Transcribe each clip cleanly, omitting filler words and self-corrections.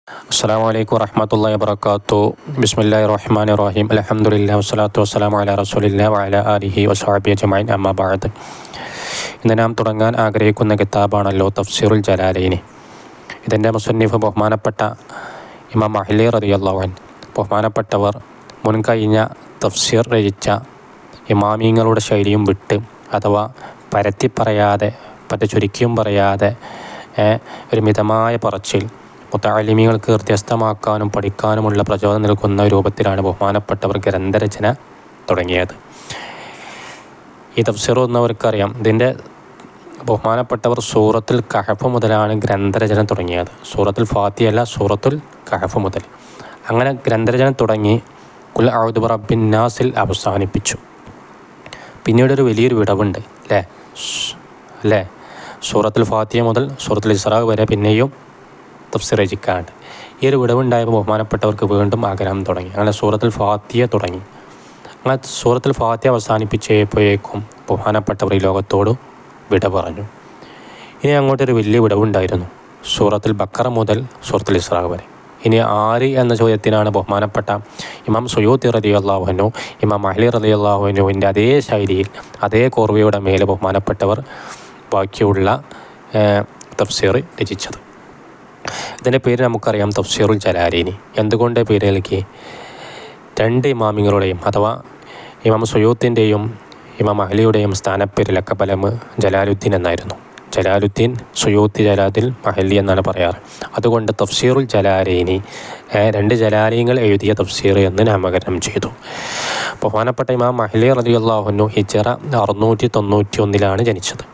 അസ്സലാമു അലൈക്കും വറഹ്മത്തുള്ളാഹി വബറകാതുഹു. ബിസ്മില്ലാഹിർ റഹ്മാനിർ റഹീം. അൽഹംദുലില്ലാഹി വസ്സലാത്തു വസ്സലാമു അലാ റസൂലില്ലാഹി വഅലാ ആലിഹി വസ്വഹ്ബിഹി അജ്മഈൻ. അമ്മാ ബഅദ്. ഇന്ന് നാം തുടങ്ങാൻ ആഗ്രഹിക്കുന്ന കിതാബാണല്ലോ തഫ്സീറുൽ ജലാലൈനി. ഇതിൻ്റെ മുസന്നിഫ് ബഹുമാനപ്പെട്ട ഇമാം മഹ്ലി റളിയല്ലാഹു അൻഹു. ബഹുമാനപ്പെട്ടവർ മുൻകഴിഞ്ഞ തഫ്സീർ രചിച്ച ഇമാമിങ്ങളുടെ ശൈലിയും വിട്ട്, അഥവാ പരത്തി പറയാതെ, ചുരുക്കിയും പറയാതെ ഒരു മിതമായ പറച്ചിൽ മുതഅല്ലിമീങ്ങൾക്ക് ഹൃദ്യസ്ഥമാക്കാനും പഠിക്കാനുമുള്ള പ്രചോദനം നൽകുന്ന രൂപത്തിലാണ് ബഹുമാനപ്പെട്ടവർ ഗ്രന്ഥരചന തുടങ്ങിയത്. ഈ തഫ്സീർ എന്നവർക്കറിയാം, ഇതിൻ്റെ ബഹുമാനപ്പെട്ടവർ സൂറത്തുൽ കഹഫ് മുതലാണ് ഗ്രന്ഥരചന തുടങ്ങിയത്. സൂറത്തുൽ ഫാത്തിഹ അല്ല, സൂറത്തുൽ കഹഫ് മുതൽ. അങ്ങനെ ഗ്രന്ഥരചന തുടങ്ങി ഖുൽ അഊദു ബിറബ്ബിൻ നാസിൽ അവസാനിപ്പിച്ചു. പിന്നീടൊരു വലിയൊരു വിടവുണ്ട് അല്ലേ? സൂറത്തുൽ ഫാത്തിഹ മുതൽ സൂറത്തുൽ ഇസ്രാ വരെ പിന്നെയും തഫ്സീർ രചിക്കാണ്ട്. ഈ ഒരു വിടവുണ്ടായപ്പോൾ ബഹുമാനപ്പെട്ടവർക്ക് വീണ്ടും ആഗ്രഹം തുടങ്ങി. അങ്ങനെ സൂറത്തുൽ ഫാത്തിഹ തുടങ്ങി. അങ്ങനെ സൂറത്തുൽ ഫാത്തിഹ അവസാനിപ്പിച്ചപ്പോഴേക്കും ബഹുമാനപ്പെട്ടവർ ഈ ലോകത്തോട് വിട പറഞ്ഞു. ഇനി അങ്ങോട്ടൊരു വലിയ വിടവുണ്ടായിരുന്നു, സൂറത്തുൽ ബഖറ മുതൽ സൂറത്തുൽ ഇസ്രാ വരെ. ഇനി ആര് എന്ന ചോദ്യത്തിനാണ് ബഹുമാനപ്പെട്ട ഇമാം സുയൂത്തി റളിയല്ലാഹു അൻഹു, ഇമാം മഹ്ലി റളിയല്ലാഹു അൻഹുവിൻ്റെ അതേ ശൈലിയിൽ, അതേ കോർവയുടെ മേലെ ബഹുമാനപ്പെട്ടവർ ബാക്കിയുള്ള തഫ്സീർ രചിച്ചത്. ഇതിൻ്റെ പേര് നമുക്കറിയാം, തഫ്സീറുൽ ജലാലൈനി. എന്തുകൊണ്ട് പേര് നൽകി? രണ്ട് ഇമാമിങ്ങളുടെയും, അഥവാ ഇമാം സുയൂത്തിൻ്റെയും ഇമാം മഹ്ലിയുടെയും സ്ഥാനപ്പേര് ലക്കബലം ജലാലുദ്ദീൻ എന്നായിരുന്നു. ജലാലുദ്ദീൻ, സുയൂത്തി, ജലാലുദ്ദീൻ, മഹ്ലി എന്നാണ് പറയാറ്. അതുകൊണ്ട് തഫ്സീറുൽ ജലാലൈനി, രണ്ട് ജലാലീങ്ങൾ എഴുതിയ തഫ്സീർ എന്ന് നാമകരണം ചെയ്തു. ബഹുമാനപ്പെട്ട ഇമാം മഹ്ലി റളിയല്ലാഹു അൻഹു ഹിജ്റ 691 ജനിച്ചത്.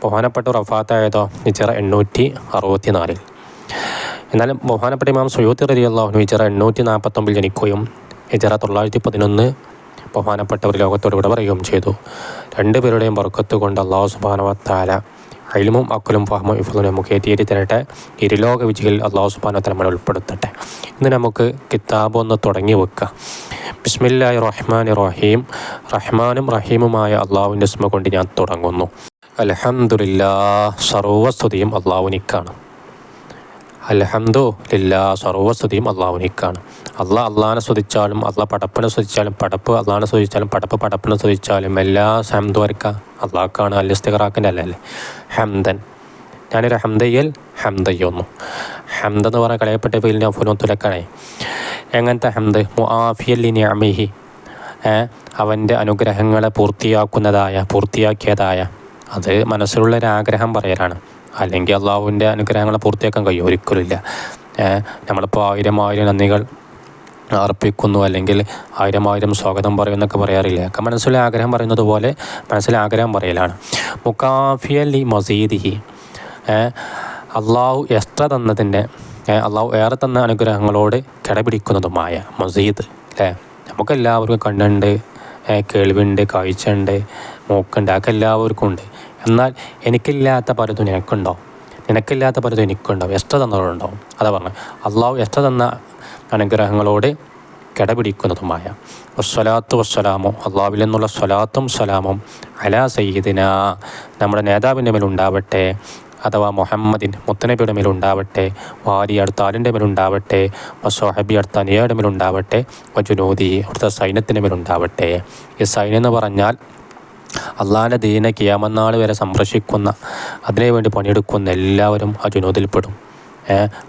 ബഹുമാനപ്പെട്ട വഫാത്തായതോ ഹിജ്റ 864. എന്നാൽ ബഹുമാനപ്പെട്ട ഇമാം സുയൂത്തി റളിയല്ലാഹു അൻഹു ഹിജ്റ 849 ജനിക്കുകയും ഹിജ്റ 911 ബഹുമാനപ്പെട്ടവർ ലോകത്തോട് വിട പറയുകയും ചെയ്തു. രണ്ടുപേരുടെയും ബർക്കത്ത് കൊണ്ട് അല്ലാഹു സുബ്ഹാനഹു വ തആല ഇൽമും അഖലും ഫഹ്മും ഇഫ്ളും നമുക്ക് ഏറ്റി തരട്ടെ. ഇരുലോക വിജയികളിൽ അല്ലാഹു സുബ്ഹാനഹു വ തആല നമ്മളെ ഉൾപ്പെടുത്തട്ടെ. ഇന്ന് നമുക്ക് കിതാബ് ഒന്ന് തുടങ്ങി വെക്കാം. ബിസ്മില്ലാഹിർ റഹ്മാനിർ റഹീം. റഹ്മാനും റഹീമുമായ അള്ളാഹുവിൻ്റെ ഇസ്മ കൊണ്ട് ഞാൻ തുടങ്ങുന്നു. അൽഹംദുലില്ലാഹ്, സർവ്വസ്തുതിയും അള്ളാഹുവിനിക്കാണ്. അൽഹംദുലില്ലാഹ്, സർവ്വസ്തുതിയും അള്ളാഹുവിനിക്കാണ്. അള്ളാഹിനെ സ്തുതിച്ചാലും, പടപ്പിനെ സ്തുതിച്ചാലും, പടപ്പ് അള്ളാഹിനെ സ്തുതിച്ചാലും, പടപ്പ് പടപ്പിനെ സ്തുതിച്ചാലും എല്ലാ ഹംദും ആർക്കാ? അള്ളാഹ്ക്കാണ്. അൽ-ഇസ്തിഗ്റാഖിൻ്റെ അല്ലേ? ഹംദൻ. ഞാനൊരു ഹംദയ്യൽ ഹംദ് ചെയ്യുന്നു. ഹംദ് എന്ന് പറഞ്ഞാൽ കളയപ്പെട്ട പേരിൽ ഫുനത്തുലക്കാണേ. എങ്ങനത്തെ ഹംദ്? മുആഫിയൻ ലി നിഅമിഹി, അവൻ്റെ അനുഗ്രഹങ്ങളെ പൂർത്തിയാക്കിയതായ, അത് മനസ്സിലുള്ള ഒരു ആഗ്രഹം പറയലാണ്. അല്ലെങ്കിൽ അള്ളാഹുവിൻ്റെ അനുഗ്രഹങ്ങളെ പൂർത്തിയാക്കാൻ കഴിയും? ഒരിക്കലുമില്ല. നമ്മളിപ്പോൾ 1000 നന്ദികൾ അർപ്പിക്കുന്നു, അല്ലെങ്കിൽ 1000 സ്വാഗതം പറയുമെന്നൊക്കെ പറയാറില്ല. ഒക്കെ മനസ്സിലെ ആഗ്രഹം പറയുന്നത് പോലെ മനസ്സിലെ ആഗ്രഹം പറയലാണ്. മുകാഫിയൻ ലി മസീദിഹി, അള്ളാഹു എക്സ്ട്രാ തന്നതിൻ്റെ, അള്ളാഹു ഏറെ തന്ന അനുഗ്രഹങ്ങളോട് കിടപിടിക്കുന്നതുമായ മസീദ് അല്ലേ? നമുക്കെല്ലാവർക്കും കണ്ണുണ്ട്, കേൾവിയുണ്ട്, കാഴ്ചയുണ്ട്, മൂക്കുണ്ട്, അതൊക്കെ എല്ലാവർക്കും ഉണ്ട്. എന്നാൽ എനിക്കില്ലാത്ത പലതും നിനക്കുണ്ടോ? നിനക്കില്ലാത്ത പലതും എനിക്കുണ്ടോ? എക്സ്ട്രാ തന്നവരുണ്ടാവും. അതാ പറഞ്ഞത്, അള്ളാഹു എക്സ്ട്രാ തന്ന അനുഗ്രഹങ്ങളോട് കിടപിടിക്കുന്നതുമായ. വസ്സലാത്തു വസ്സലാമു, അള്ളാഹുവിൽ നിന്നുള്ള സ്വലാത്തും സലാമും അലാ സയ്യിദിന, നമ്മുടെ നേതാവിൻ്റെ മേലുണ്ടാവട്ടെ, അഥവാ മുഹമ്മദിൻ, മുത്തനബിയുടെ മേലുണ്ടാവട്ടെ, വാലി അടുത്ത ആലിൻ്റെ മേലുണ്ടാവട്ടെ, വസ്വഹബി അടുത്ത അനിയയുടെ മേലുണ്ടാവട്ടെ, വജുനൂദി അവിടുത്തെ സൈന്യത്തിൻ്റെ മേലുണ്ടാവട്ടെ. ഈ സൈന്യം എന്ന് പറഞ്ഞാൽ അള്ളാഹിൻ്റെ ദീനെ ഖിയാമത്ത് വരെ സംരക്ഷിക്കുന്ന, അതിനുവേണ്ടി പണിയെടുക്കുന്ന എല്ലാവരും ആ ജുനൂദിൽപ്പെടും.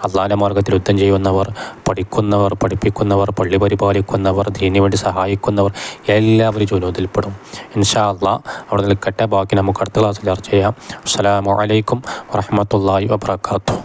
അള്ളാഹിൻ്റെ മാർഗ്ഗത്തിൽ യുദ്ധം ചെയ്യുന്നവർ, പഠിക്കുന്നവർ, പഠിപ്പിക്കുന്നവർ, പള്ളി പരിപാലിക്കുന്നവർ, ദീനിന് വേണ്ടി സഹായിക്കുന്നവർ, എല്ലാവരും ജുനൂദിൽപ്പെടും. ഇൻഷാ അള്ളാഹ് അവിടെ നിൽക്കട്ടെ. ബാക്കി നമുക്ക് അടുത്ത ക്ലാസ്സിൽ ചർച്ച ചെയ്യാം. അസ്സലാമു അലൈക്കും വറഹ്മത്തുള്ളാഹി വബറകാതുഹു.